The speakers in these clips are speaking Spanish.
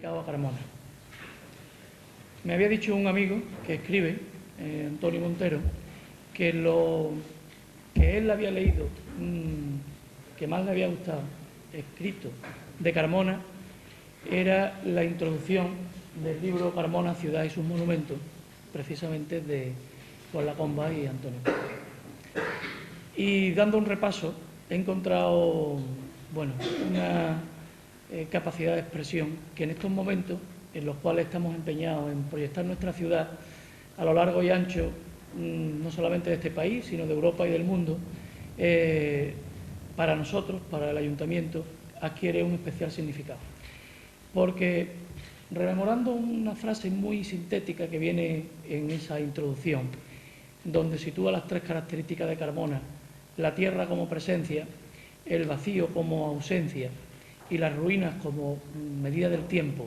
dedicado a Carmona. Me había dicho un amigo que escribe, Antonio Montero, que lo que él había leído, que más le había gustado, escrito de Carmona, era la introducción del libro Carmona, ciudad y sus monumentos, precisamente de Juan Lacomba y Antonio. Y dando un repaso, he encontrado una capacidad de expresión que en estos momentos, en los cuales estamos empeñados en proyectar nuestra ciudad a lo largo y ancho, no solamente de este país, sino de Europa y del mundo, para nosotros, para el Ayuntamiento, adquiere un especial significado. Porque, rememorando una frase muy sintética que viene en esa introducción, donde sitúa las tres características de Carmona: la tierra como presencia, el vacío como ausencia y las ruinas como medida del tiempo,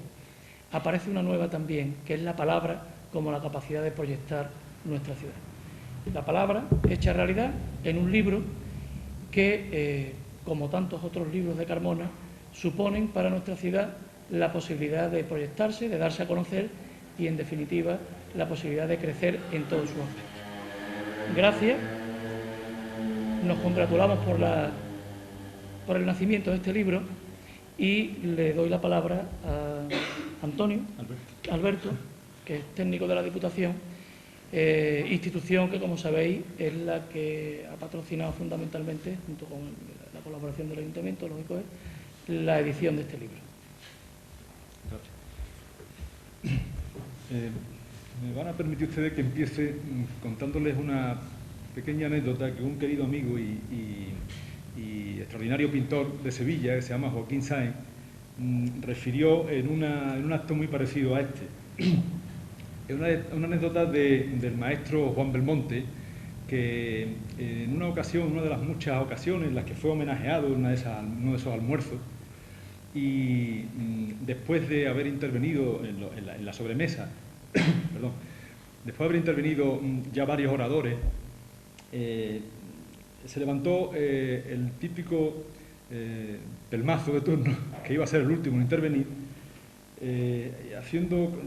aparece una nueva también, que es la palabra como la capacidad de proyectar nuestra ciudad. La palabra hecha realidad en un libro que, como tantos otros libros de Carmona, suponen para nuestra ciudad la posibilidad de proyectarse, de darse a conocer y, en definitiva, la posibilidad de crecer en todos sus aspectos. Gracias. Nos congratulamos por el nacimiento de este libro y le doy la palabra a Antonio Alberto, que es técnico de la Diputación, institución que, como sabéis, es la que ha patrocinado fundamentalmente, junto con la colaboración del Ayuntamiento, lógico es, la edición de este libro. Gracias. Me van a permitir ustedes que empiece contándoles una pequeña anécdota que un querido amigo y extraordinario pintor de Sevilla, que se llama Joaquín Sáenz, refirió en un acto muy parecido a este. Es una anécdota del maestro Juan Belmonte, que en una ocasión, una de las muchas ocasiones en las que fue homenajeado en uno de esos almuerzos, y después de haber intervenido en la sobremesa, perdón, después de haber intervenido ya varios oradores, se levantó el típico pelmazo de turno, que iba a ser el último en intervenir,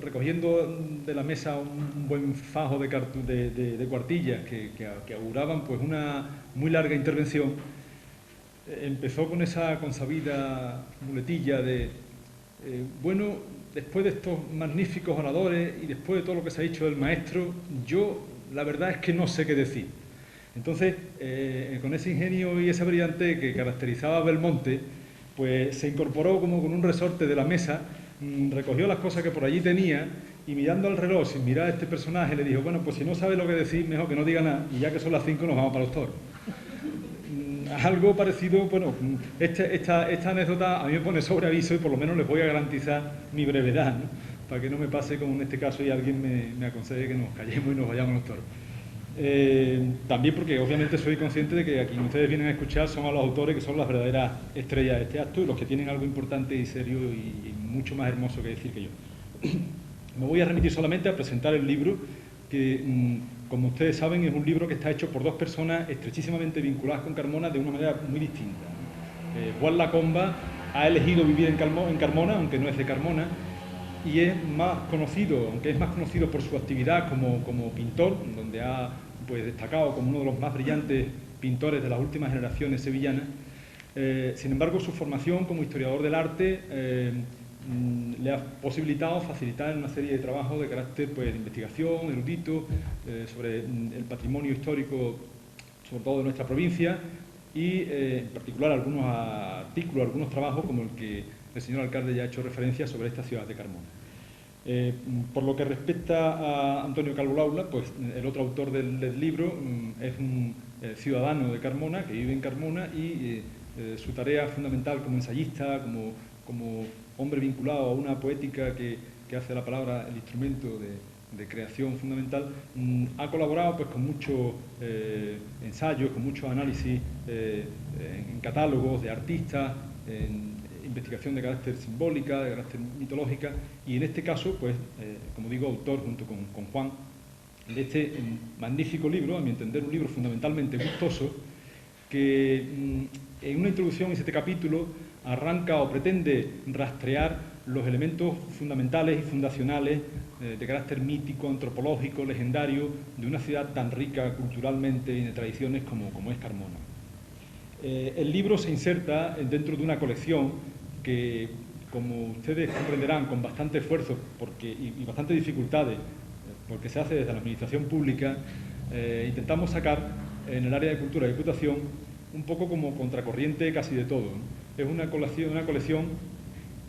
recogiendo de la mesa un buen fajo de cuartillas que auguraban pues una muy larga intervención. Empezó con esa consabida muletilla de bueno, después de estos magníficos oradores y después de todo lo que se ha dicho del maestro, yo la verdad es que no sé qué decir. Entonces, con ese ingenio y esa brillantez que caracterizaba a Belmonte, pues se incorporó como con un resorte de la mesa, recogió las cosas que por allí tenía y, mirando al reloj sin mirar a este personaje, le dijo: bueno, pues si no sabe lo que decir, mejor que no diga nada, y ya que son las 5 nos vamos para los toros. Algo parecido, bueno, esta anécdota a mí me pone sobre aviso y por lo menos les voy a garantizar mi brevedad, ¿no? Para que no me pase como en este caso y alguien me aconseje que nos callemos y nos vayamos a los toros. También porque obviamente soy consciente de que a quienes ustedes vienen a escuchar son a los autores, que son las verdaderas estrellas de este acto y los que tienen algo importante y serio y mucho más hermoso que decir que yo. Me voy a remitir solamente a presentar el libro que, como ustedes saben, es un libro que está hecho por dos personas estrechísimamente vinculadas con Carmona de una manera muy distinta. Juan Lacomba ha elegido vivir en Carmona, aunque no es de Carmona, y es más conocido, aunque es más conocido por su actividad como pintor, donde ha pues destacado como uno de los más brillantes pintores de las últimas generaciones sevillanas. Sin embargo, su formación como historiador del arte le ha posibilitado facilitar una serie de trabajos de carácter pues, de investigación, erudito, sobre el patrimonio histórico, sobre todo de nuestra provincia, y en particular algunos artículos, algunos trabajos como el que el señor alcalde ya ha hecho referencia sobre esta ciudad de Carmona. Por lo que respecta a Antonio Calvo Laula, pues el otro autor del libro es un ciudadano de Carmona, que vive en Carmona, y su tarea fundamental como ensayista, como hombre vinculado a una poética que hace la palabra el instrumento de creación fundamental, ha colaborado pues, con muchos ensayos, con muchos análisis en catálogos de artistas, en investigación de carácter simbólica, de carácter mitológica, y en este caso, pues, como digo, autor junto con Juan, de este magnífico libro, a mi entender un libro fundamentalmente gustoso, que en una introducción en 7 capítulos arranca o pretende rastrear los elementos fundamentales y fundacionales de carácter mítico, antropológico, legendario, de una ciudad tan rica culturalmente y de tradiciones como es Carmona. El libro se inserta dentro de una colección que, como ustedes comprenderán, con bastante esfuerzo y bastante dificultades, porque se hace desde la administración pública, intentamos sacar en el área de cultura y diputación un poco como contracorriente casi de todo, ¿no? Es una colección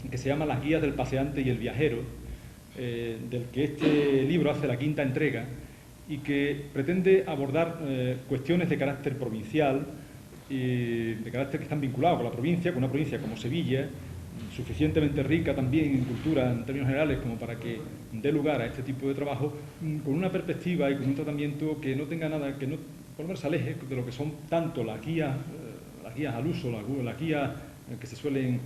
que se llama Las guías del paseante y el viajero, del que este libro hace la quinta entrega y que pretende abordar cuestiones de carácter provincial, de carácter que están vinculados con la provincia, con una provincia como Sevilla, suficientemente rica también en cultura en términos generales como para que dé lugar a este tipo de trabajo, con una perspectiva y con un tratamiento que no tenga nada, que no, por lo menos se aleje de lo que son tanto las guías al uso, las guías que se suelen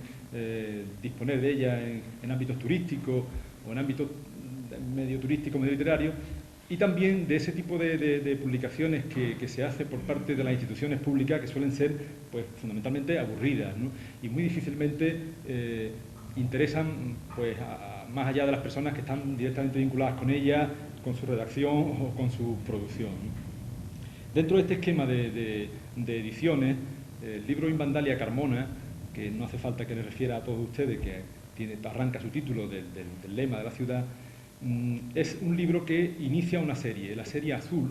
disponer de ellas en ámbitos turísticos o en ámbitos medio turístico, medio literario, y también de ese tipo de publicaciones que se hace por parte de las instituciones públicas, que suelen ser pues fundamentalmente aburridas, ¿no? Y muy difícilmente interesan pues más allá de las personas que están directamente vinculadas con ellas, con su redacción o con su producción, ¿no? Dentro de este esquema de ediciones, el libro Invandalia Carmona, que no hace falta que le refiera a todos ustedes, que arranca su título del lema de la ciudad, es un libro que inicia una serie, la serie Azul,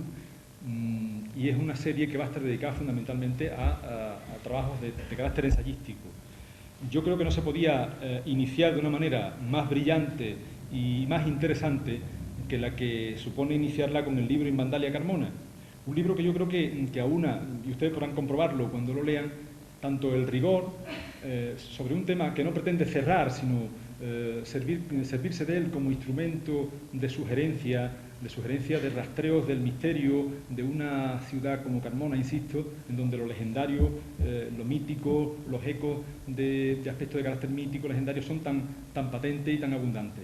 y es una serie que va a estar dedicada fundamentalmente a trabajos de carácter ensayístico. Yo creo que no se podía iniciar de una manera más brillante y más interesante que la que supone iniciarla con el libro Invandalia Carmona. Un libro que yo creo que aúna, y ustedes podrán comprobarlo cuando lo lean, tanto el rigor sobre un tema que no pretende cerrar, sino servirse de él como instrumento de sugerencia, de rastreos del misterio de una ciudad como Carmona, insisto, en donde lo legendario, lo mítico, los ecos de aspectos de carácter mítico, legendario, son tan patentes y tan abundantes.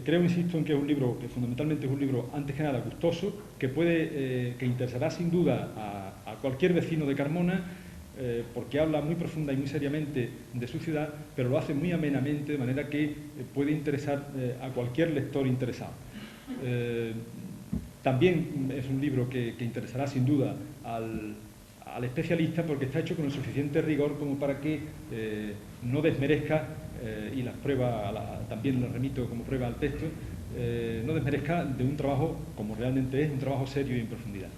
Creo, insisto, en que es un libro que fundamentalmente es un libro, antes que nada, gustoso, que interesará sin duda a cualquier vecino de Carmona, porque habla muy profunda y muy seriamente de su ciudad, pero lo hace muy amenamente, de manera que puede interesar a cualquier lector interesado. También es un libro que interesará sin duda al especialista, porque está hecho con el suficiente rigor como para que no desmerezca, y las pruebas también las remito como prueba al texto, no desmerezca de un trabajo como realmente es, un trabajo serio y en profundidad.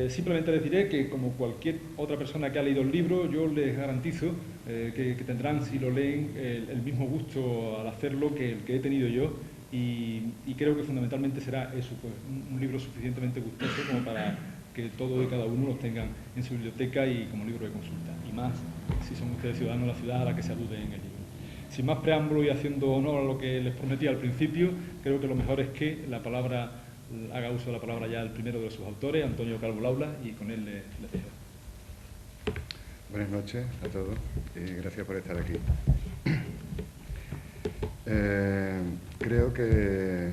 Simplemente les diré que, como cualquier otra persona que ha leído el libro, yo les garantizo que tendrán, si lo leen, el mismo gusto al hacerlo que el que he tenido yo, y creo que fundamentalmente será eso, pues, un libro suficientemente gustoso como para que todos y cada uno los tengan en su biblioteca y como libro de consulta, y más si son ustedes ciudadanos de la ciudad a la que se alude en el libro. Sin más preámbulo y haciendo honor a lo que les prometí al principio, creo que lo mejor es que haga uso de la palabra ya el primero de sus autores, Antonio Calvo Laula, y con él les dejo. Buenas noches a todos y gracias por estar aquí. Creo que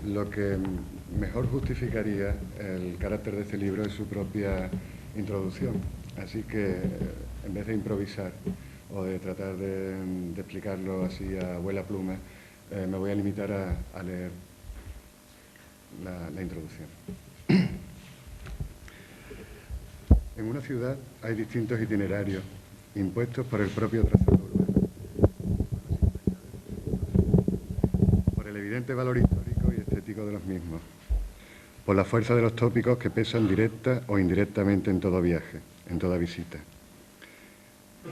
lo que mejor justificaría el carácter de este libro es su propia introducción. Así que, en vez de improvisar o de tratar de explicarlo así a abuela pluma, me voy a limitar a leer la introducción. En una ciudad hay distintos itinerarios impuestos por el propio trazado urbano, por el evidente valor histórico y estético de los mismos, por la fuerza de los tópicos que pesan directa o indirectamente en todo viaje, en toda visita.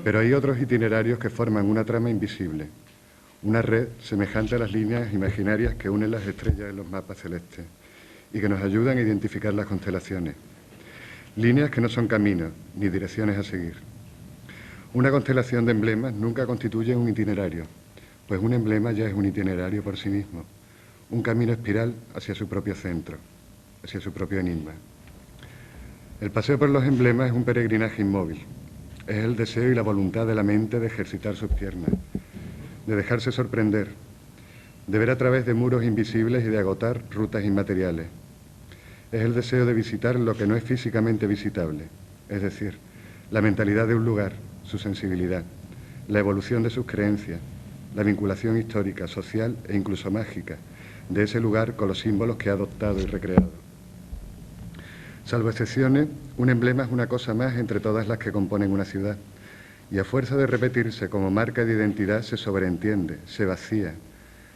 Pero hay otros itinerarios que forman una trama invisible, una red semejante a las líneas imaginarias que unen las estrellas en los mapas celestes y que nos ayudan a identificar las constelaciones. Líneas que no son caminos ni direcciones a seguir. Una constelación de emblemas nunca constituye un itinerario, pues un emblema ya es un itinerario por sí mismo, un camino espiral hacia su propio centro, hacia su propio enigma. El paseo por los emblemas es un peregrinaje inmóvil, es el deseo y la voluntad de la mente de ejercitar sus piernas, de dejarse sorprender, de ver a través de muros invisibles y de agotar rutas inmateriales. Es el deseo de visitar lo que no es físicamente visitable, es decir, la mentalidad de un lugar, su sensibilidad, la evolución de sus creencias, la vinculación histórica, social e incluso mágica de ese lugar con los símbolos que ha adoptado y recreado. Salvo excepciones, un emblema es una cosa más entre todas las que componen una ciudad, y a fuerza de repetirse como marca de identidad se sobreentiende, se vacía,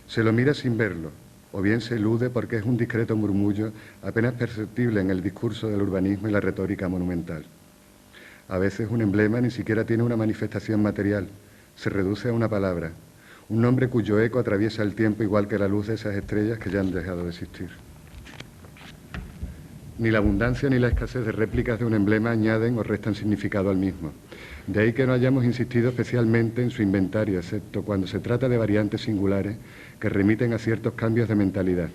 se lo mira sin verlo, o bien se elude porque es un discreto murmullo apenas perceptible en el discurso del urbanismo y la retórica monumental. A veces un emblema ni siquiera tiene una manifestación material, se reduce a una palabra, un nombre cuyo eco atraviesa el tiempo igual que la luz de esas estrellas que ya han dejado de existir. Ni la abundancia ni la escasez de réplicas de un emblema añaden o restan significado al mismo. De ahí que no hayamos insistido especialmente en su inventario, excepto cuando se trata de variantes singulares que remiten a ciertos cambios de mentalidad,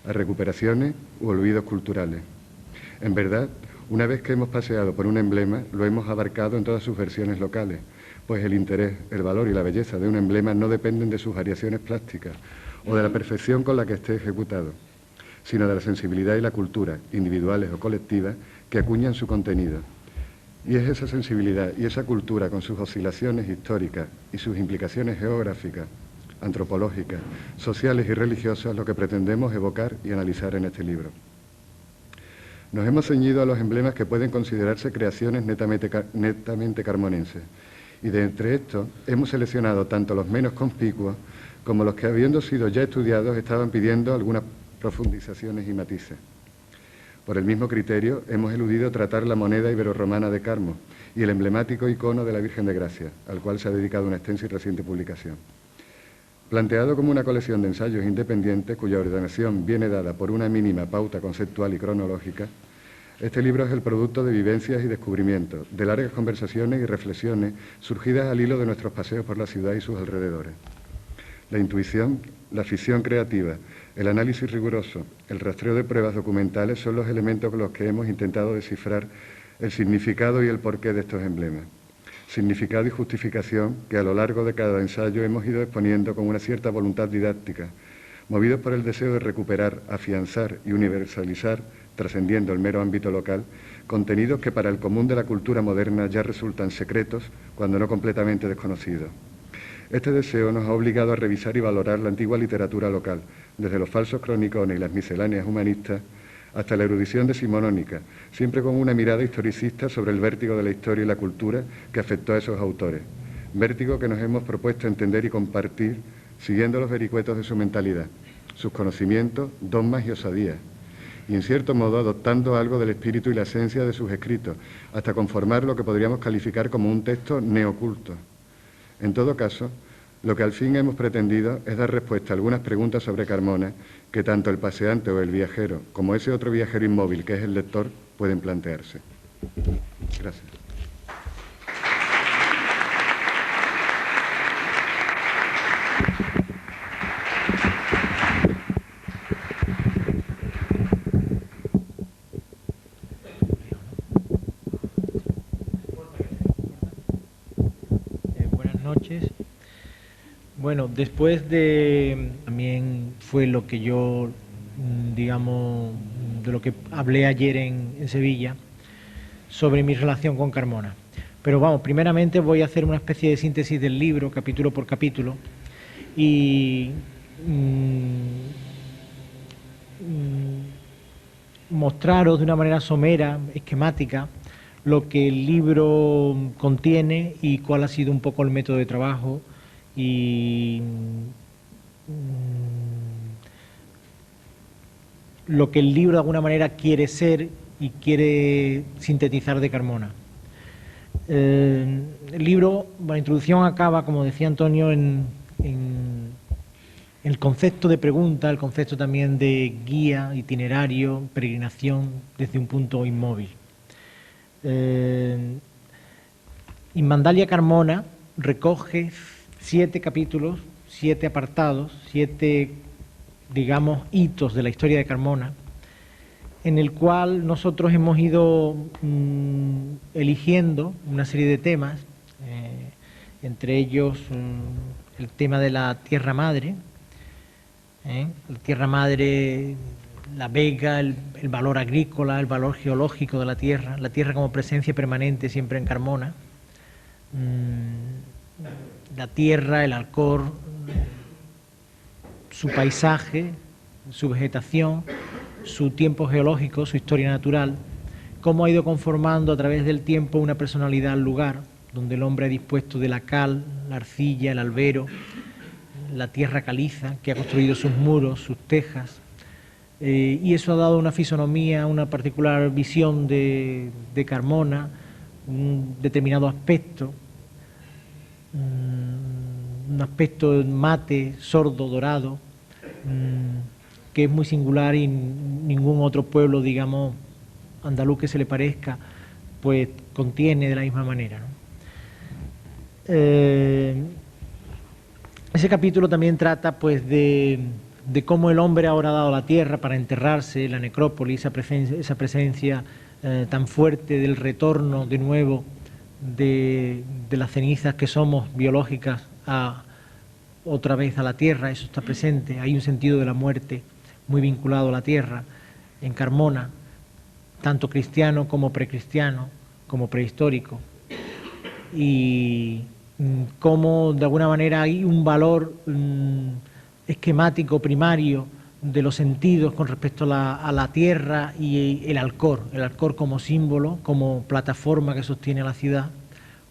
a recuperaciones u olvidos culturales. En verdad, una vez que hemos paseado por un emblema, lo hemos abarcado en todas sus versiones locales, pues el interés, el valor y la belleza de un emblema no dependen de sus variaciones plásticas o de la perfección con la que esté ejecutado, sino de la sensibilidad y la cultura, individuales o colectivas, que acuñan su contenido. Y es esa sensibilidad y esa cultura, con sus oscilaciones históricas y sus implicaciones geográficas, antropológicas, sociales y religiosas, lo que pretendemos evocar y analizar en este libro. Nos hemos ceñido a los emblemas que pueden considerarse creaciones netamente carmonenses, y de entre estos hemos seleccionado tanto los menos conspicuos como los que, habiendo sido ya estudiados, estaban pidiendo algunas profundizaciones y matices. Por el mismo criterio, hemos eludido tratar la moneda iberorromana de Carmo y el emblemático icono de la Virgen de Gracia, al cual se ha dedicado una extensa y reciente publicación. Planteado como una colección de ensayos independientes cuya ordenación viene dada por una mínima pauta conceptual y cronológica, este libro es el producto de vivencias y descubrimientos, de largas conversaciones y reflexiones surgidas al hilo de nuestros paseos por la ciudad y sus alrededores. La intuición, la ficción creativa, el análisis riguroso, el rastreo de pruebas documentales son los elementos con los que hemos intentado descifrar el significado y el porqué de estos emblemas. Significado y justificación que a lo largo de cada ensayo hemos ido exponiendo con una cierta voluntad didáctica, movidos por el deseo de recuperar, afianzar y universalizar, trascendiendo el mero ámbito local, contenidos que para el común de la cultura moderna ya resultan secretos, cuando no completamente desconocidos. Este deseo nos ha obligado a revisar y valorar la antigua literatura local, desde los falsos cronicones y las misceláneas humanistas, hasta la erudición decimonónica, siempre con una mirada historicista sobre el vértigo de la historia y la cultura que afectó a esos autores, vértigo que nos hemos propuesto entender y compartir siguiendo los vericuetos de su mentalidad, sus conocimientos, dogmas y osadías, y en cierto modo adoptando algo del espíritu y la esencia de sus escritos, hasta conformar lo que podríamos calificar como un texto neoculto. En todo caso, lo que al fin hemos pretendido es dar respuesta a algunas preguntas sobre Carmona que tanto el paseante o el viajero, como ese otro viajero inmóvil que es el lector, pueden plantearse. Gracias. Buenas noches. Bueno, después de, también fue lo que yo, digamos, de lo que hablé ayer en Sevilla, sobre mi relación con Carmona. Pero vamos, primeramente voy a hacer una especie de síntesis del libro, capítulo por capítulo, y mostraros de una manera somera, esquemática, lo que el libro contiene y cuál ha sido un poco el método de trabajo y lo que el libro de alguna manera quiere ser y quiere sintetizar de Carmona. El libro, la introducción acaba, como decía Antonio, en el concepto de pregunta, el concepto también de guía, itinerario, peregrinación desde un punto inmóvil. Inmandalia Carmona recoge 7 capítulos, 7 apartados, 7, digamos, hitos de la historia de Carmona, en el cual nosotros hemos ido eligiendo una serie de temas, entre ellos el tema de la tierra madre, la tierra madre, la vega, el valor agrícola, el valor geológico de la tierra como presencia permanente siempre en Carmona, la tierra, el Alcor, su paisaje, su vegetación, su tiempo geológico, su historia natural, cómo ha ido conformando a través del tiempo una personalidad al lugar, donde el hombre ha dispuesto de la cal, la arcilla, el albero, la tierra caliza, que ha construido sus muros, sus tejas, y eso ha dado una fisonomía, una particular visión de Carmona, un determinado aspecto, un aspecto mate, sordo, dorado, que es muy singular y ningún otro pueblo, digamos, andaluz que se le parezca, pues contiene de la misma manera, ¿no? Ese capítulo también trata pues de cómo el hombre ha horadado la tierra para enterrarse, la necrópolis, esa presencia tan fuerte del retorno de nuevo de las cenizas que somos biológicas otra vez a la tierra. Eso está presente. Hay un sentido de la muerte muy vinculado a la tierra en Carmona, tanto cristiano como precristiano, como prehistórico, y cómo de alguna manera hay un valor esquemático primario de los sentidos con respecto a la tierra y el Alcor como símbolo, como plataforma que sostiene a la ciudad,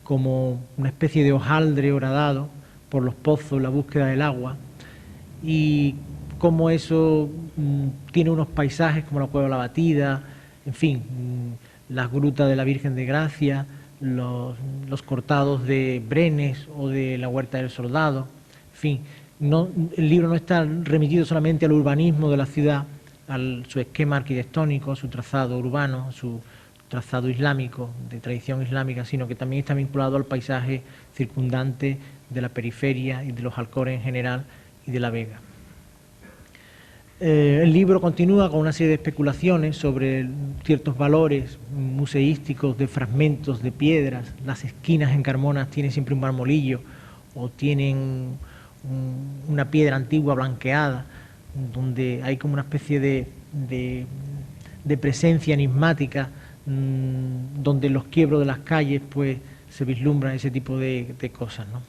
como una especie de hojaldre horadado por los pozos, la búsqueda del agua, y cómo eso tiene unos paisajes como la Cueva de la Batida, en fin, las grutas de la Virgen de Gracia, los cortados de Brenes o de la Huerta del Soldado, en fin. El libro no está remitido solamente al urbanismo de la ciudad, a su esquema arquitectónico, a su trazado urbano, a su trazado islámico, de tradición islámica, sino que también está vinculado al paisaje circundante de la periferia y de los Alcores en general y de la Vega. El libro continúa con una serie de especulaciones sobre ciertos valores museísticos de fragmentos de piedras. Las esquinas en Carmona tienen siempre un marmolillo o tienen una piedra antigua blanqueada, donde hay como una especie de presencia enigmática, donde en los quiebros de las calles pues se vislumbran ese tipo de cosas, ¿no?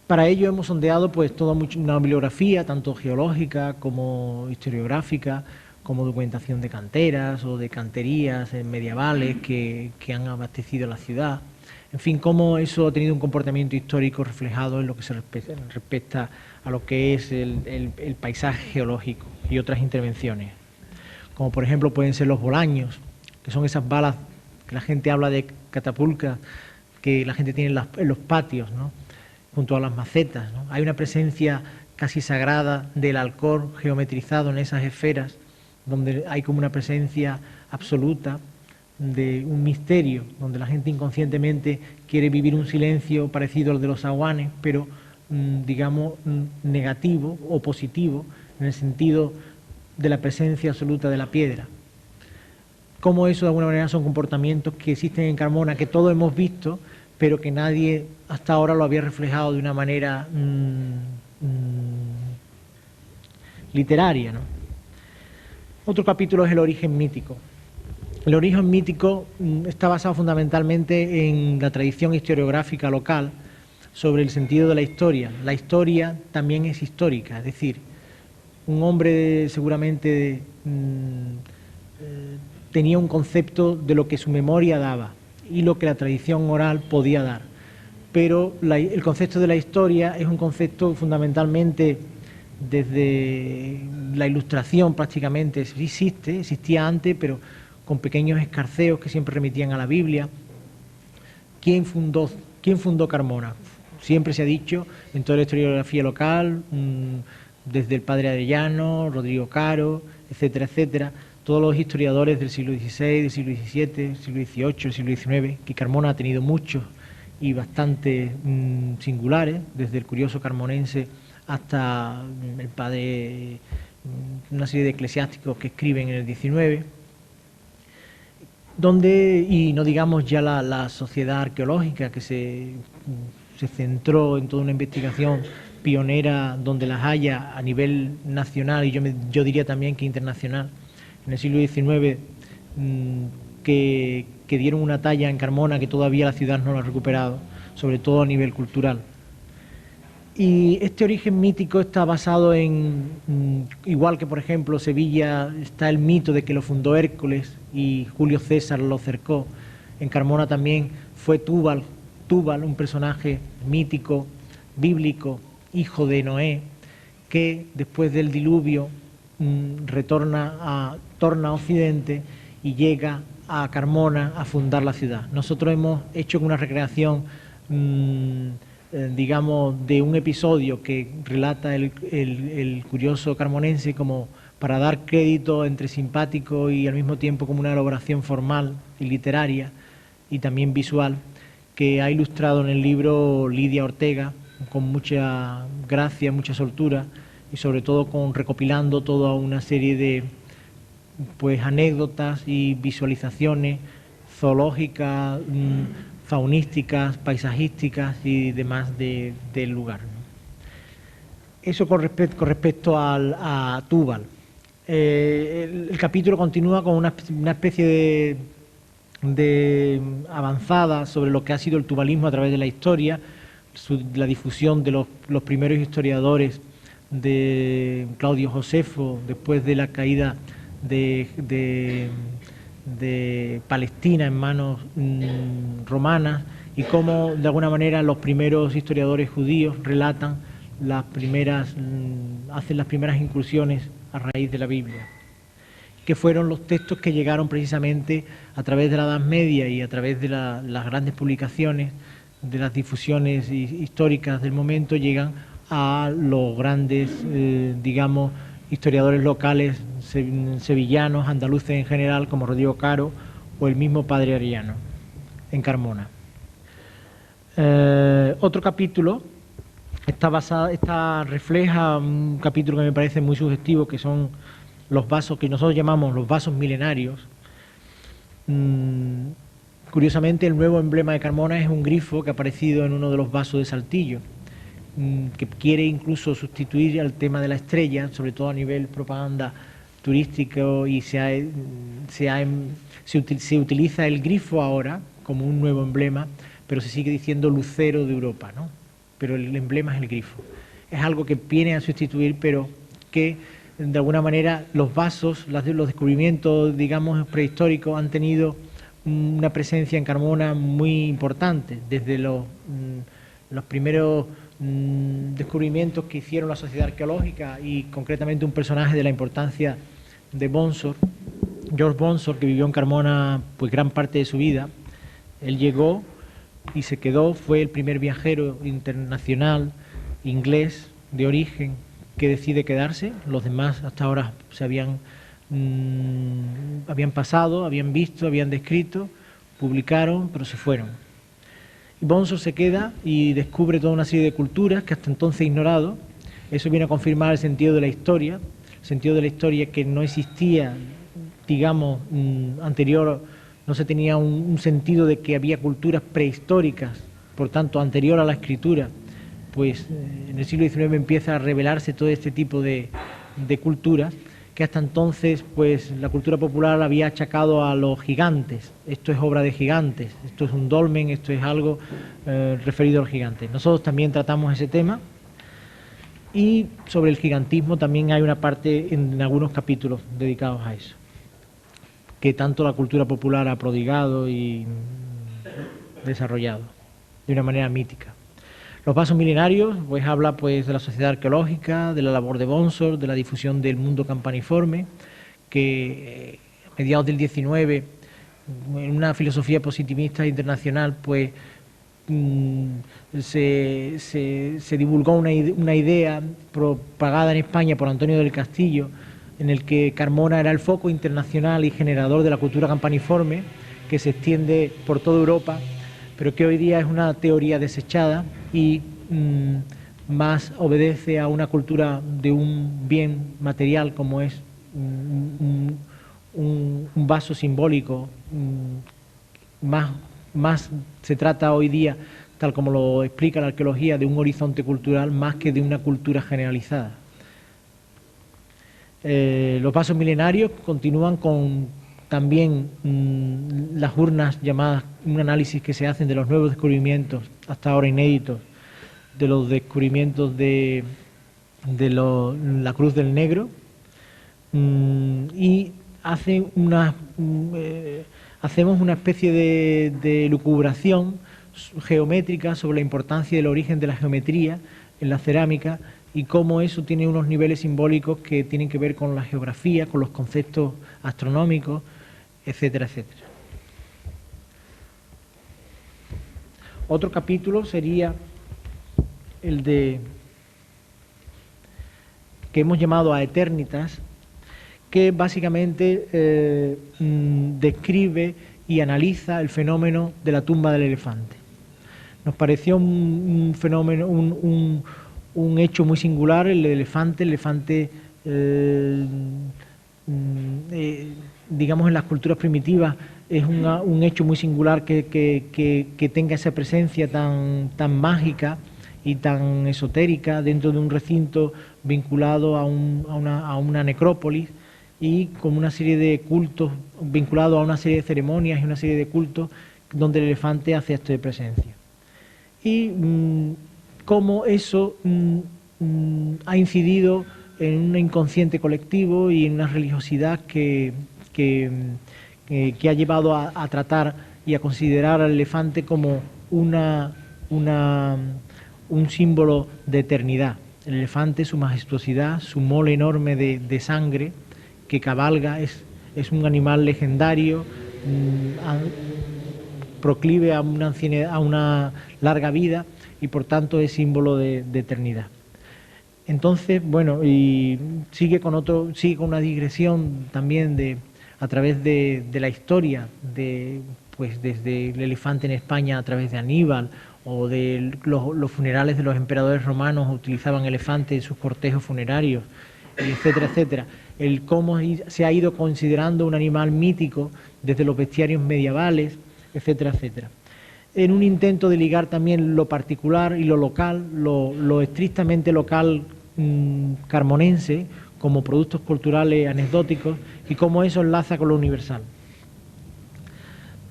Para ello hemos sondeado pues toda una bibliografía, tanto geológica como historiográfica, como documentación de canteras o de canterías medievales que han abastecido la ciudad. En fin, cómo eso ha tenido un comportamiento histórico reflejado en lo que se respecta a lo que es el paisaje geológico y otras intervenciones. Como por ejemplo pueden ser los bolaños, que son esas balas que la gente habla de catapulcas, que la gente tiene en los patios, ¿no?, junto a las macetas, ¿no? Hay una presencia casi sagrada del Alcor geometrizado en esas esferas, donde hay como una presencia absoluta de un misterio, donde la gente inconscientemente quiere vivir un silencio parecido al de los aguanes, pero digamos negativo o positivo, en el sentido de la presencia absoluta de la piedra. Cómo eso de alguna manera son comportamientos que existen en Carmona, que todos hemos visto, pero que nadie hasta ahora lo había reflejado de una manera literaria, ¿no? Otro capítulo es el origen mítico. El origen mítico está basado fundamentalmente en la tradición historiográfica local sobre el sentido de la historia. La historia también es histórica, es decir, un hombre seguramente tenía un concepto de lo que su memoria daba y lo que la tradición oral podía dar. Pero el concepto de la historia es un concepto fundamentalmente desde la Ilustración prácticamente existía antes, pero con pequeños escarceos que siempre remitían a la Biblia. ¿Quién fundó Carmona? Siempre se ha dicho en toda la historiografía local, desde el padre Arellano, Rodrigo Caro, etcétera, etcétera, todos los historiadores del siglo XVI, del siglo XVII, del siglo XVIII, del siglo XIX, que Carmona ha tenido muchos y bastante singulares, desde el curioso carmonense hasta el padre, una serie de eclesiásticos que escriben en el XIX, y no digamos ya la sociedad arqueológica que se centró en toda una investigación pionera donde las haya a nivel nacional y yo diría también que internacional, en el siglo XIX, que que dieron una talla en Carmona que todavía la ciudad no lo ha recuperado, sobre todo a nivel cultural. Y este origen mítico está basado en, igual que por ejemplo Sevilla está el mito de que lo fundó Hércules y Julio César lo cercó, en Carmona también fue Túbal, un personaje mítico, bíblico, hijo de Noé, que después del diluvio torna a Occidente y llega a Carmona a fundar la ciudad. Nosotros hemos hecho una recreación digamos, de un episodio que relata el curioso carmonense como para dar crédito entre simpático y al mismo tiempo como una elaboración formal y literaria y también visual que ha ilustrado en el libro Lidia Ortega con mucha gracia, mucha soltura y sobre todo recopilando toda una serie de pues anécdotas y visualizaciones zoológicas, faunísticas, paisajísticas y demás del lugar. Eso con respecto a Túbal. El capítulo continúa con una especie de avanzada sobre lo que ha sido el tubalismo a través de la historia, la difusión de los primeros historiadores de Claudio Josefo después de la caída de Palestina en manos romanas y cómo de alguna manera los primeros historiadores judíos relatan hacen las primeras incursiones a raíz de la Biblia, que fueron los textos que llegaron precisamente a través de la Edad Media y a través de las grandes publicaciones, de las difusiones históricas del momento, llegan a los grandes, digamos, historiadores locales sevillanos, andaluces en general, como Rodrigo Caro o el mismo Padre Ariano, en Carmona. Otro capítulo refleja un capítulo que me parece muy sugestivo, que son los vasos que nosotros llamamos los vasos milenarios. Curiosamente, el nuevo emblema de Carmona es un grifo que ha aparecido en uno de los vasos de Saltillo, que quiere incluso sustituir al tema de la estrella, sobre todo a nivel propaganda turístico, y se utiliza el grifo ahora como un nuevo emblema, pero se sigue diciendo lucero de Europa, ¿no? Pero el emblema es el grifo. Es algo que viene a sustituir, pero que de alguna manera los vasos, los descubrimientos, digamos, prehistóricos han tenido una presencia en Carmona muy importante, desde los primeros descubrimientos que hicieron la Sociedad Arqueológica y concretamente un personaje de la importancia de Bonsor, George Bonsor, que vivió en Carmona pues gran parte de su vida. Él llegó y se quedó, fue el primer viajero internacional inglés de origen que decide quedarse. Los demás hasta ahora se habían pasado, habían visto, habían descrito, publicaron, pero se fueron. Y Bonsor se queda y descubre toda una serie de culturas que hasta entonces ignorado. Eso viene a confirmar el sentido de la historia, que no existía, digamos, anterior, no se tenía un sentido de que había culturas prehistóricas, por tanto, anterior a la escritura. Pues en el siglo XIX empieza a revelarse todo este tipo de culturas que hasta entonces pues la cultura popular había achacado a los gigantes. Esto es obra de gigantes, esto es un dolmen, esto es algo referido a los gigantes. Nosotros también tratamos ese tema y sobre el gigantismo también hay una parte en algunos capítulos dedicados a eso, que tanto la cultura popular ha prodigado y desarrollado de una manera mítica. Los vasos milenarios, pues habla pues de la sociedad arqueológica, de la labor de Bonsor, de la difusión del mundo campaniforme, que a mediados del XIX, en una filosofía positivista internacional, pues se divulgó una idea propagada en España por Antonio del Castillo, en el que Carmona era el foco internacional y generador de la cultura campaniforme, que se extiende por toda Europa, pero que hoy día es una teoría desechada y más obedece a una cultura de un bien material como es un vaso simbólico. Más se trata hoy día, tal como lo explica la arqueología, de un horizonte cultural más que de una cultura generalizada. Los vasos milenarios continúan con también las urnas llamadas, un análisis que se hacen de los nuevos descubrimientos, hasta ahora inéditos, de los descubrimientos de la Cruz del Negro, y hacemos una especie de lucubración geométrica sobre la importancia del origen de la geometría en la cerámica y cómo eso tiene unos niveles simbólicos que tienen que ver con la geografía, con los conceptos astronómicos, etcétera, etcétera. Otro capítulo sería el que hemos llamado a Eternitas, que básicamente describe y analiza el fenómeno de la tumba del elefante. Nos pareció un fenómeno, un hecho muy singular, el elefante, digamos en las culturas primitivas, es un hecho muy singular que tenga esa presencia tan mágica y tan esotérica dentro de un recinto vinculado a una necrópolis y con una serie de cultos, vinculado a una serie de ceremonias y una serie de cultos donde el elefante hace acto de presencia. Y cómo eso ha incidido en un inconsciente colectivo y en una religiosidad que ha llevado a tratar y a considerar al elefante como un símbolo de eternidad. El elefante, su majestuosidad, su mole enorme de sangre que cabalga, es un animal legendario, proclive a una larga vida y por tanto es símbolo de eternidad. Entonces, bueno, y sigue con una digresión también a través de la historia, pues desde el elefante en España a través de Aníbal, o de los funerales de los emperadores romanos utilizaban elefantes en sus cortejos funerarios, etcétera, etcétera. El cómo se ha ido considerando un animal mítico desde los bestiarios medievales, etcétera, etcétera. En un intento de ligar también lo particular y lo local, lo estrictamente local carmonense, como productos culturales anecdóticos, y cómo eso enlaza con lo universal.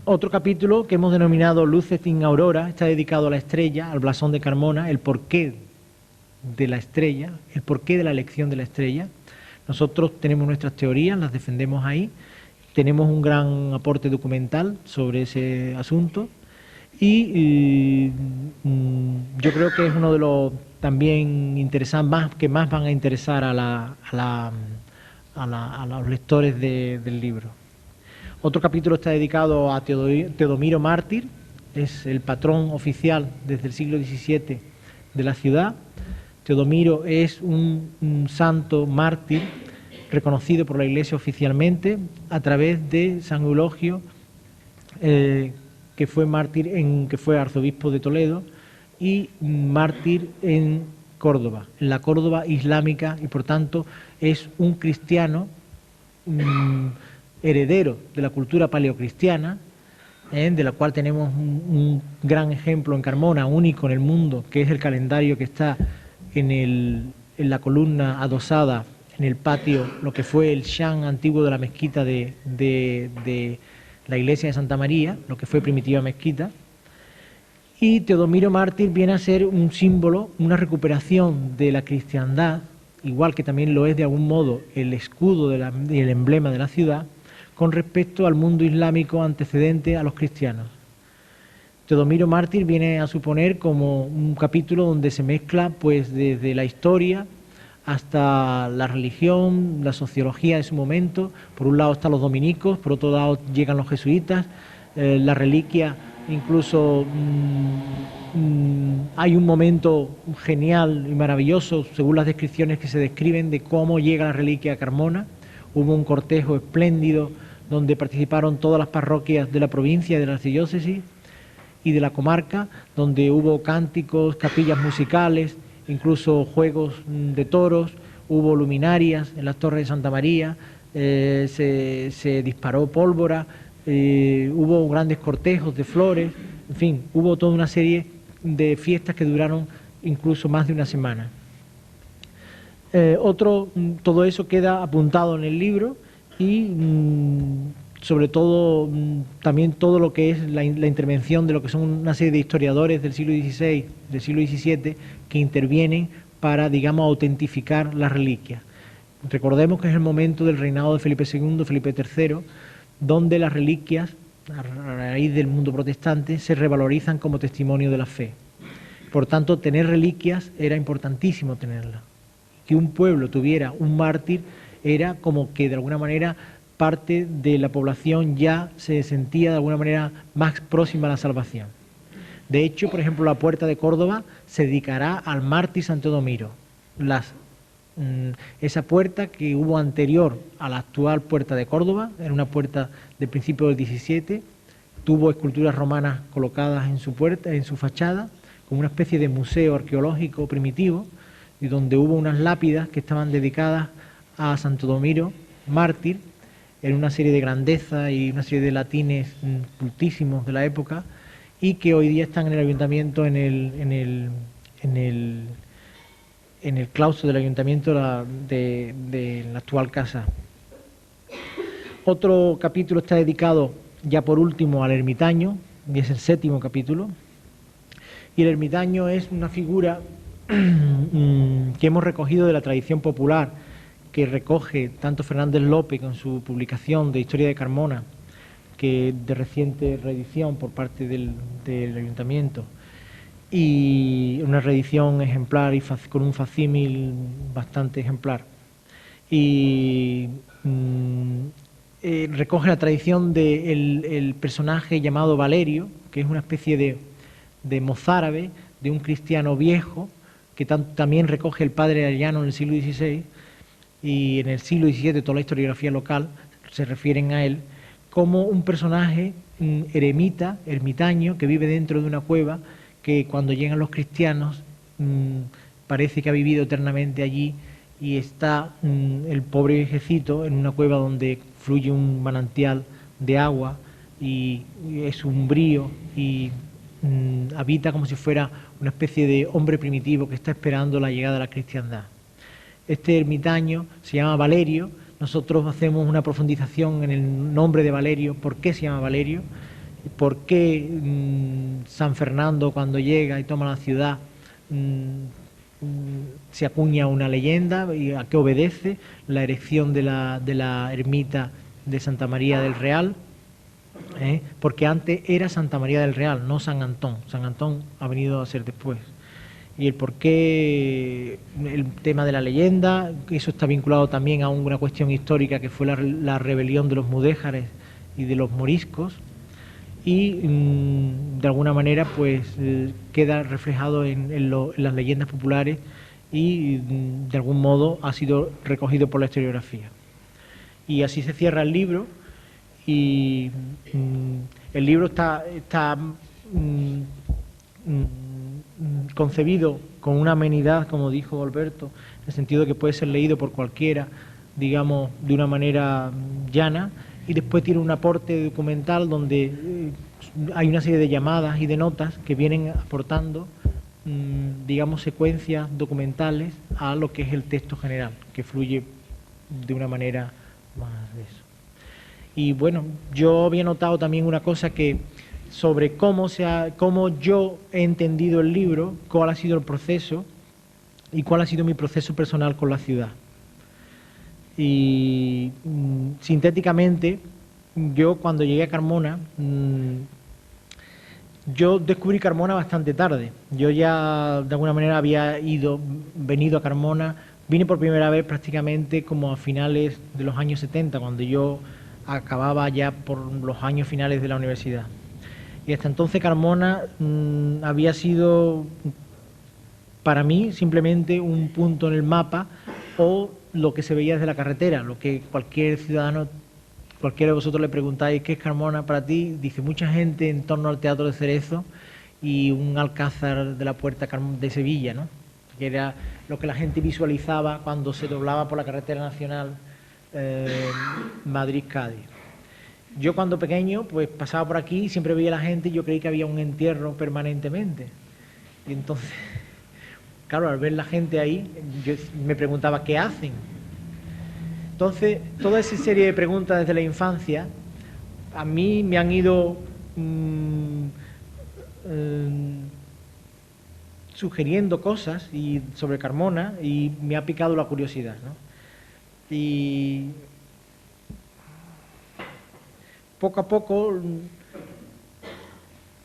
Otro capítulo que hemos denominado Luces in Aurora está dedicado a la estrella, al blasón de Carmona, el porqué de la estrella, el porqué de la elección de la estrella. Nosotros tenemos nuestras teorías, las defendemos ahí, tenemos un gran aporte documental sobre ese asunto y yo creo que es uno de los también interesantes, que más van a interesar a los lectores del libro. Otro capítulo está dedicado a Teodomiro Mártir, es el patrón oficial desde el siglo XVII de la ciudad. Teodomiro es un santo mártir reconocido por la Iglesia oficialmente a través de San Eulogio, que fue mártir que fue arzobispo de Toledo y mártir en Córdoba, en la Córdoba islámica, y por tanto es un cristiano heredero de la cultura paleocristiana, de la cual tenemos un gran ejemplo en Carmona, único en el mundo, que es el calendario que está en la columna adosada en el patio, lo que fue el shan antiguo de la mezquita de la iglesia de Santa María, lo que fue primitiva mezquita. Y Teodomiro Mártir viene a ser un símbolo, una recuperación de la cristiandad, igual que también lo es de algún modo el escudo y el emblema de la ciudad, con respecto al mundo islámico antecedente a los cristianos. Teodomiro Mártir viene a suponer como un capítulo donde se mezcla pues desde la historia hasta la religión, la sociología de su momento. Por un lado están los dominicos, por otro lado llegan los jesuitas, la reliquia, incluso hay un momento genial y maravilloso, según las descripciones que se describen, de cómo llega la reliquia a Carmona. Hubo un cortejo espléndido donde participaron todas las parroquias de la provincia, de la archidiócesis y de la comarca, donde hubo cánticos, capillas musicales, incluso juegos de toros, hubo luminarias en las torres de Santa María, se disparó pólvora, hubo grandes cortejos de flores, en fin, hubo toda una serie de fiestas que duraron incluso más de una semana. Todo eso queda apuntado en el libro y sobre todo también todo lo que es la intervención de lo que son una serie de historiadores del siglo XVI, del siglo XVII, que intervienen para, digamos, autentificar las reliquias. Recordemos que es el momento del reinado de Felipe II, Felipe III, donde las reliquias, a raíz del mundo protestante, se revalorizan como testimonio de la fe. Por tanto, tener reliquias era importantísimo tenerlas. Que un pueblo tuviera un mártir era como que de alguna manera parte de la población ya se sentía de alguna manera más próxima a la salvación. De hecho, por ejemplo, la puerta de Córdoba se dedicará al mártir Santo Domiro. Esa puerta que hubo anterior a la actual puerta de Córdoba, era una puerta del principio del XVII, tuvo esculturas romanas colocadas en su puerta, en su fachada, como una especie de museo arqueológico primitivo, y donde hubo unas lápidas que estaban dedicadas a Santo Domiro, mártir, en una serie de grandezas y una serie de latines cultísimos de la época, y que hoy día están en el ayuntamiento, en el claustro del ayuntamiento de la actual casa. Otro capítulo está dedicado, ya por último, al ermitaño, y es el 7º capítulo. Y el ermitaño es una figura que hemos recogido de la tradición popular, que recoge tanto Fernández López con su publicación de Historia de Carmona, que de reciente reedición por parte del ayuntamiento, y una reedición ejemplar y con un facsímil bastante ejemplar. Y recoge la tradición del personaje llamado Valerio, que es una especie de mozárabe, de un cristiano viejo, que también recoge el padre Arellano en el siglo XVI, y en el siglo XVII toda la historiografía local se refieren a él como un personaje ermitaño, que vive dentro de una cueva, que cuando llegan los cristianos parece que ha vivido eternamente allí, y está el pobre viejecito en una cueva donde fluye un manantial de agua y es umbrío, y habita como si fuera una especie de hombre primitivo que está esperando la llegada de la cristiandad. Este ermitaño se llama Valerio. Nosotros hacemos una profundización en el nombre de Valerio, por qué se llama Valerio, por qué San Fernando, cuando llega y toma la ciudad, se acuña una leyenda, y a qué obedece la erección de la ermita de Santa María del Real, porque antes era Santa María del Real, no San Antón. San Antón ha venido a ser después. Y el por qué, el tema de la leyenda, eso está vinculado también a una cuestión histórica que fue la rebelión de los mudéjares y de los moriscos, y de alguna manera pues queda reflejado en las leyendas populares, y de algún modo ha sido recogido por la historiografía. Y así se cierra el libro, y el libro está concebido con una amenidad, como dijo Alberto, en el sentido de que puede ser leído por cualquiera, digamos, de una manera llana, y después tiene un aporte documental donde hay una serie de llamadas y de notas que vienen aportando, digamos, secuencias documentales a lo que es el texto general, que fluye de una manera más de eso. Y bueno, yo había notado también una cosa que sobre cómo yo he entendido el libro, cuál ha sido el proceso y cuál ha sido mi proceso personal con la ciudad. Y sintéticamente, yo cuando llegué a Carmona, yo descubrí Carmona bastante tarde. Yo ya de alguna manera había venido a Carmona, vine por primera vez prácticamente como a finales de los años 70, cuando yo acababa ya por los años finales de la universidad. Y hasta entonces Carmona había sido para mí simplemente un punto en el mapa, o lo que se veía desde la carretera, lo que cualquier ciudadano, cualquiera de vosotros le preguntáis ¿qué es Carmona para ti? Dice mucha gente en torno al Teatro de Cerezo y un alcázar de la Puerta de Sevilla, ¿no? Que era lo que la gente visualizaba cuando se doblaba por la carretera nacional Madrid-Cádiz. Yo cuando pequeño pues pasaba por aquí y siempre veía a la gente y yo creí que había un entierro permanentemente. Y entonces, claro, al ver la gente ahí, yo me preguntaba ¿qué hacen? Entonces, toda esa serie de preguntas desde la infancia a mí me han ido sugiriendo cosas sobre Carmona y me ha picado la curiosidad, ¿no? Y poco a poco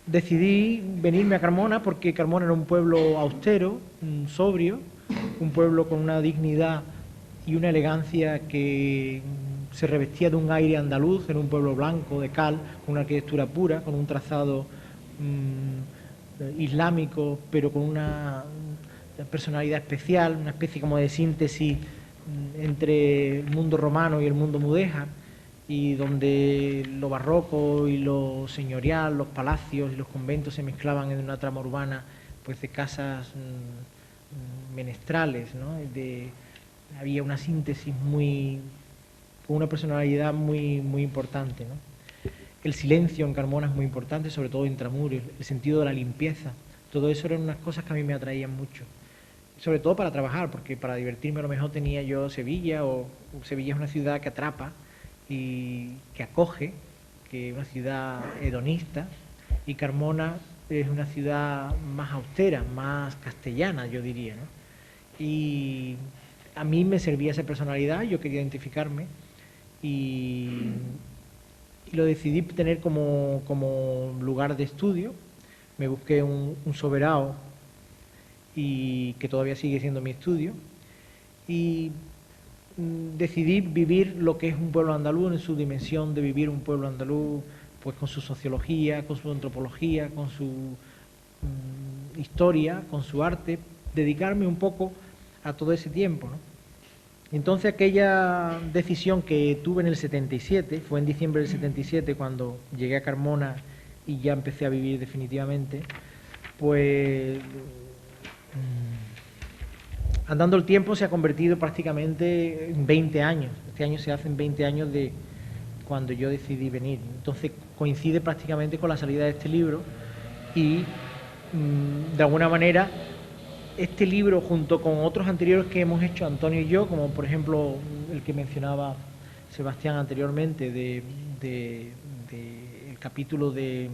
decidí venirme a Carmona porque Carmona era un pueblo austero, sobrio, un pueblo con una dignidad y una elegancia que se revestía de un aire andaluz, en un pueblo blanco, de cal, con una arquitectura pura, con un trazado islámico, pero con una personalidad especial, una especie como de síntesis entre el mundo romano y el mundo mudéjar, y donde lo barroco y lo señorial, los palacios y los conventos se mezclaban en una trama urbana pues de casas menestrales, ¿no? Había una síntesis con una personalidad muy importante, ¿no? El silencio en Carmona es muy importante, sobre todo intramuros, el sentido de la limpieza. Todo eso eran unas cosas que a mí me atraían mucho. Sobre todo para trabajar, porque para divertirme a lo mejor tenía yo Sevilla, o Sevilla es una ciudad que atrapa y que acoge, que es una ciudad hedonista, y Carmona es una ciudad más austera, más castellana, yo diría, ¿no? Y a mí me servía esa personalidad, yo quería identificarme y lo decidí tener como lugar de estudio. Me busqué un soberano y que todavía sigue siendo mi estudio, y decidí vivir lo que es un pueblo andaluz en su dimensión de vivir un pueblo andaluz, pues con su sociología, con su antropología, con su historia, con su arte, dedicarme un poco a todo ese tiempo, ¿no? Entonces aquella decisión que tuve en el 77, fue en diciembre del 77 cuando llegué a Carmona y ya empecé a vivir definitivamente, pues andando el tiempo se ha convertido prácticamente en 20 años. Este año se hacen 20 años de cuando yo decidí venir. Entonces coincide prácticamente con la salida de este libro y de alguna manera este libro, junto con otros anteriores que hemos hecho Antonio y yo, como por ejemplo el que mencionaba Sebastián anteriormente, el capítulo de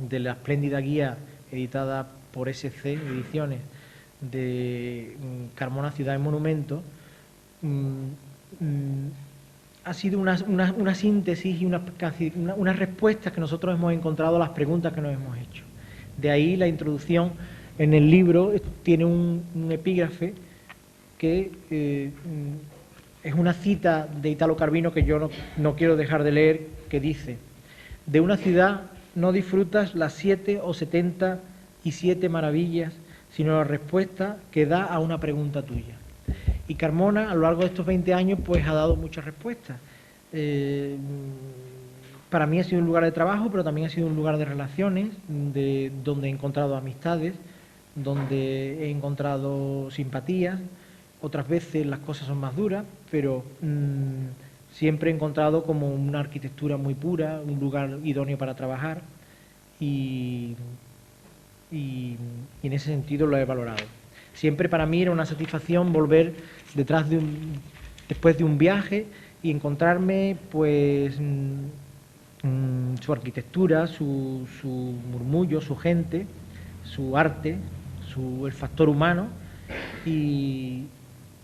la espléndida guía editada por SC Ediciones de Carmona, Ciudad y Monumento, ha sido una síntesis y unas respuestas que nosotros hemos encontrado a las preguntas que nos hemos hecho. De ahí la introducción en el libro tiene un epígrafe que es una cita de Italo Calvino que yo no quiero dejar de leer, que dice: de una ciudad no disfrutas las 7 o 77 maravillas, sino la respuesta que da a una pregunta tuya. Y Carmona, a lo largo de estos 20 años, pues ha dado muchas respuestas. Para mí ha sido un lugar de trabajo, pero también ha sido un lugar de relaciones, donde he encontrado amistades, donde he encontrado simpatías. Otras veces las cosas son más duras, pero siempre he encontrado como una arquitectura muy pura, un lugar idóneo para trabajar, y en ese sentido lo he valorado. Siempre para mí era una satisfacción volver después de un viaje y encontrarme pues su arquitectura, su murmullo, su gente, su arte, el factor humano y,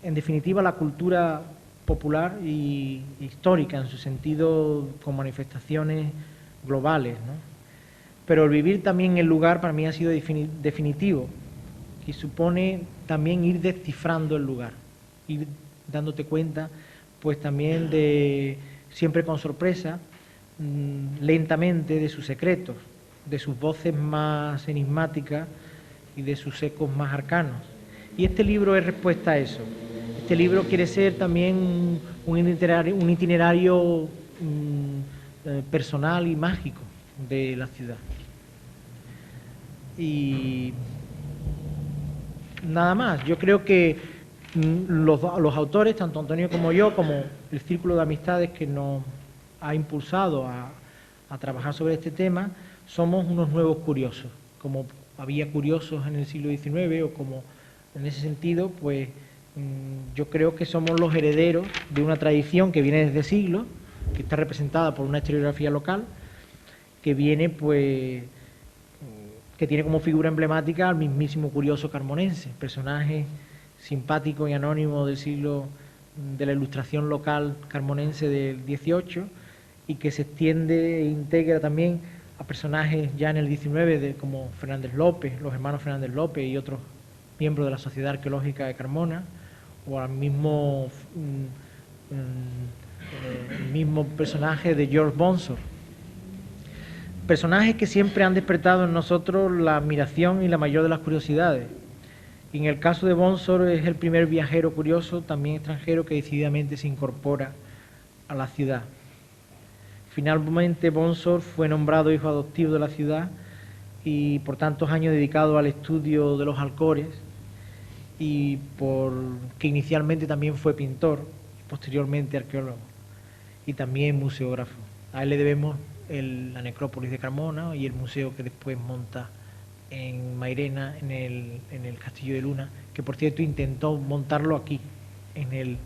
en definitiva, la cultura popular y histórica en su sentido con manifestaciones globales, ¿no? Pero el vivir también en el lugar para mí ha sido definitivo y supone también ir descifrando el lugar, ir dándote cuenta pues también siempre con sorpresa, lentamente, de sus secretos, de sus voces más enigmáticas y de sus ecos más arcanos. Y este libro es respuesta a eso. Este libro quiere ser también un itinerario personal y mágico de la ciudad. Y nada más, yo creo que los autores, tanto Antonio como yo, como el círculo de amistades que nos ha impulsado a trabajar sobre este tema, somos unos nuevos curiosos. Como había curiosos en el siglo XIX, o como en ese sentido, pues yo creo que somos los herederos de una tradición que viene desde siglos, que está representada por una historiografía local que viene, pues, que tiene como figura emblemática al mismísimo Curioso Carmonense, personaje simpático y anónimo del siglo de la ilustración local carmonense del XVIII y que se extiende e integra también a personajes ya en el XIX como Fernández López, los hermanos Fernández López y otros miembros de la Sociedad Arqueológica de Carmona, o al mismo el mismo personaje de George Bonsor. Personajes que siempre han despertado en nosotros la admiración y la mayor de las curiosidades. Y en el caso de Bonsor es el primer viajero curioso, también extranjero, que decididamente se incorpora a la ciudad. Finalmente Bonsor fue nombrado hijo adoptivo de la ciudad y por tantos años dedicado al estudio de los Alcores, y que inicialmente también fue pintor, posteriormente arqueólogo y también museógrafo. A él le debemos la necrópolis de Carmona y el museo que después monta en Mairena, en el Castillo de Luna, que por cierto intentó montarlo aquí, en el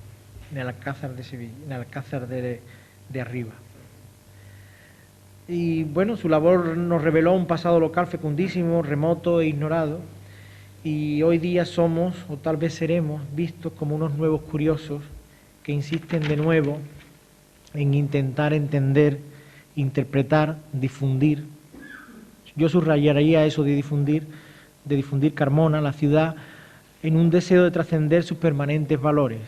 Alcázar de Sevilla, en el Alcázar de arriba. Y bueno, su labor nos reveló un pasado local fecundísimo, remoto e ignorado, y hoy día somos, o tal vez seremos, vistos como unos nuevos curiosos que insisten de nuevo en intentar entender, interpretar, difundir. Yo subrayaría eso de difundir Carmona, la ciudad, en un deseo de trascender sus permanentes valores.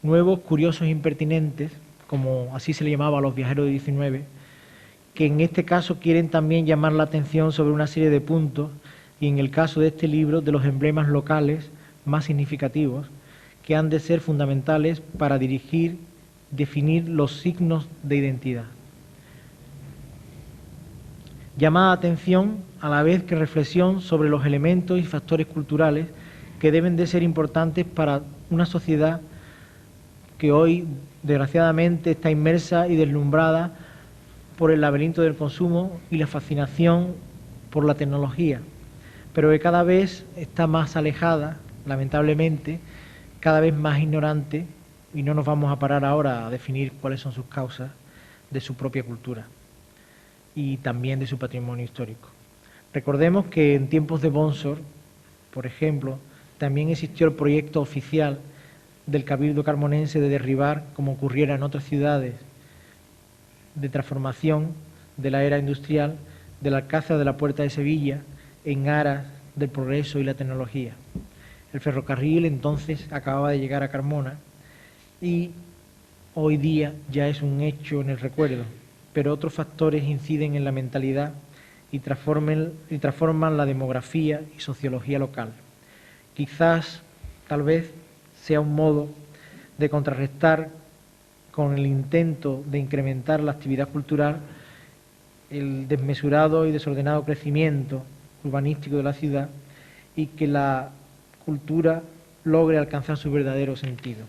Nuevos, curiosos e impertinentes, como así se le llamaba a los viajeros de 19, que en este caso quieren también llamar la atención sobre una serie de puntos, y en el caso de este libro, de los emblemas locales más significativos, que han de ser fundamentales para definir los signos de identidad. Llamada atención a la vez que reflexión sobre los elementos y factores culturales que deben de ser importantes para una sociedad que hoy, desgraciadamente, está inmersa y deslumbrada por el laberinto del consumo y la fascinación por la tecnología, pero que cada vez está más alejada, lamentablemente, cada vez más ignorante, y no nos vamos a parar ahora a definir cuáles son sus causas, de su propia cultura y también de su patrimonio histórico. Recordemos que en tiempos de Bonsor, por ejemplo, también existió el proyecto oficial del Cabildo Carmonense de derribar, como ocurriera en otras ciudades, de transformación de la era industrial, del Alcázar de la Puerta de Sevilla, en aras del progreso y la tecnología. El ferrocarril entonces acababa de llegar a Carmona y hoy día ya es un hecho en el recuerdo, pero otros factores inciden en la mentalidad y transforman la demografía y sociología local. Quizás, tal vez, sea un modo de contrarrestar con el intento de incrementar la actividad cultural el desmesurado y desordenado crecimiento urbanístico de la ciudad y que la cultura logre alcanzar su verdadero sentido.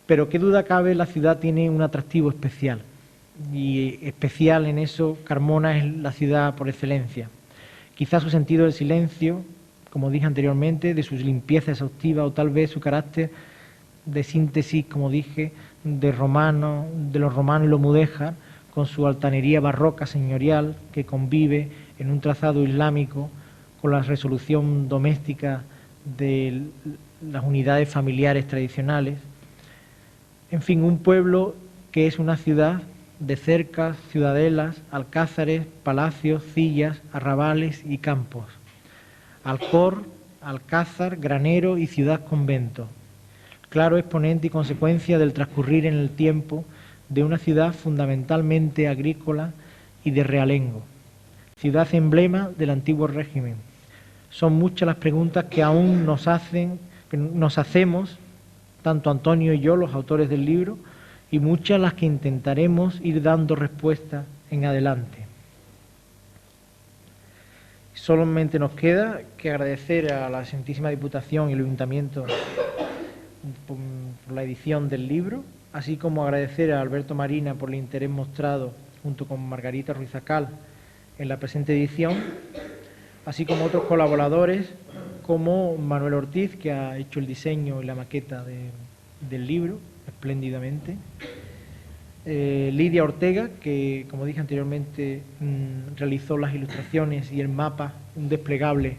Pero qué duda cabe, la ciudad tiene un atractivo especial, y especial en eso Carmona es la ciudad por excelencia. Quizás su sentido del silencio, como dije anteriormente, de su limpieza exhaustiva, o tal vez su carácter de síntesis, como dije, de los romanos y los mudéjar, con su altanería barroca señorial que convive en un trazado islámico con la resolución doméstica de las unidades familiares tradicionales. En fin, un pueblo que es una ciudad de cercas, ciudadelas, alcázares, palacios, cillas, arrabales y campos. Alcor, alcázar, granero y ciudad-convento. Claro exponente y consecuencia del transcurrir en el tiempo de una ciudad fundamentalmente agrícola y de realengo. Ciudad emblema del antiguo régimen. Son muchas las preguntas que aún nos hacemos, tanto Antonio y yo, los autores del libro, y muchas las que intentaremos ir dando respuesta en adelante. Solamente nos queda que agradecer a la Santísima Diputación y el Ayuntamiento por la edición del libro, así como agradecer a Alberto Marina por el interés mostrado junto con Margarita Ruizacal en la presente edición, así como otros colaboradores como Manuel Ortiz, que ha hecho el diseño y la maqueta del libro, espléndidamente. Lidia Ortega, que como dije anteriormente realizó las ilustraciones y el mapa, un desplegable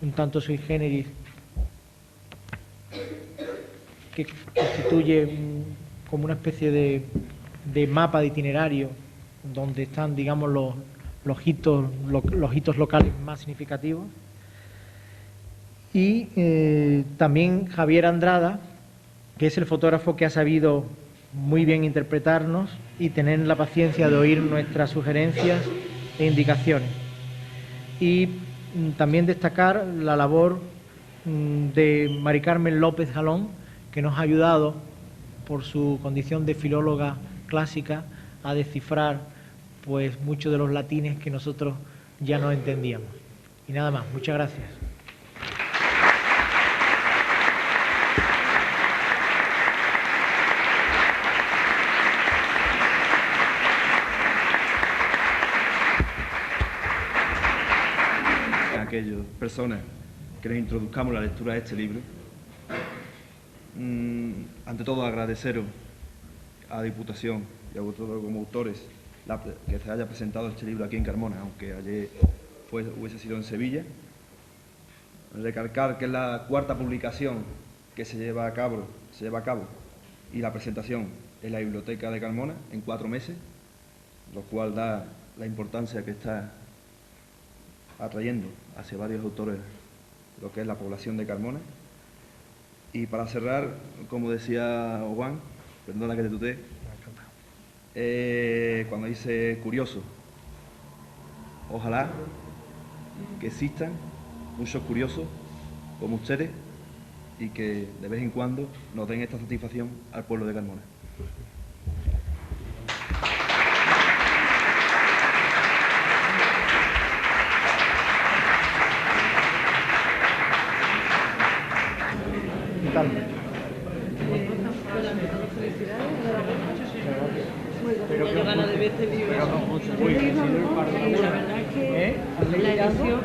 un tanto sui generis que constituye como una especie de mapa de itinerario donde están, digamos, los hitos locales más significativos. Y también Javier Andrada, que es el fotógrafo que ha sabido muy bien interpretarnos y tener la paciencia de oír nuestras sugerencias e indicaciones. Y también destacar la labor de Mari Carmen López Jalón, que nos ha ayudado, por su condición de filóloga clásica, a descifrar pues muchos de los latines que nosotros ya no entendíamos. Y nada más, muchas gracias. Aquellas personas que les introduzcamos la lectura de este libro. Ante todo, agradeceros a la Diputación y a vosotros como autores que se haya presentado este libro aquí en Carmona, aunque ayer hubiese sido en Sevilla. Recalcar que es la cuarta publicación que se lleva a cabo y la presentación en la Biblioteca de Carmona en 4 meses, lo cual da la importancia que está atrayendo hacia varios autores lo que es la población de Carmona. Y para cerrar, como decía Juan, perdona que te tutee, cuando dice curioso, ojalá que existan muchos curiosos como ustedes y que de vez en cuando nos den esta satisfacción al pueblo de Carmona. Tengo ganas de ver este libro. La verdad es que la edición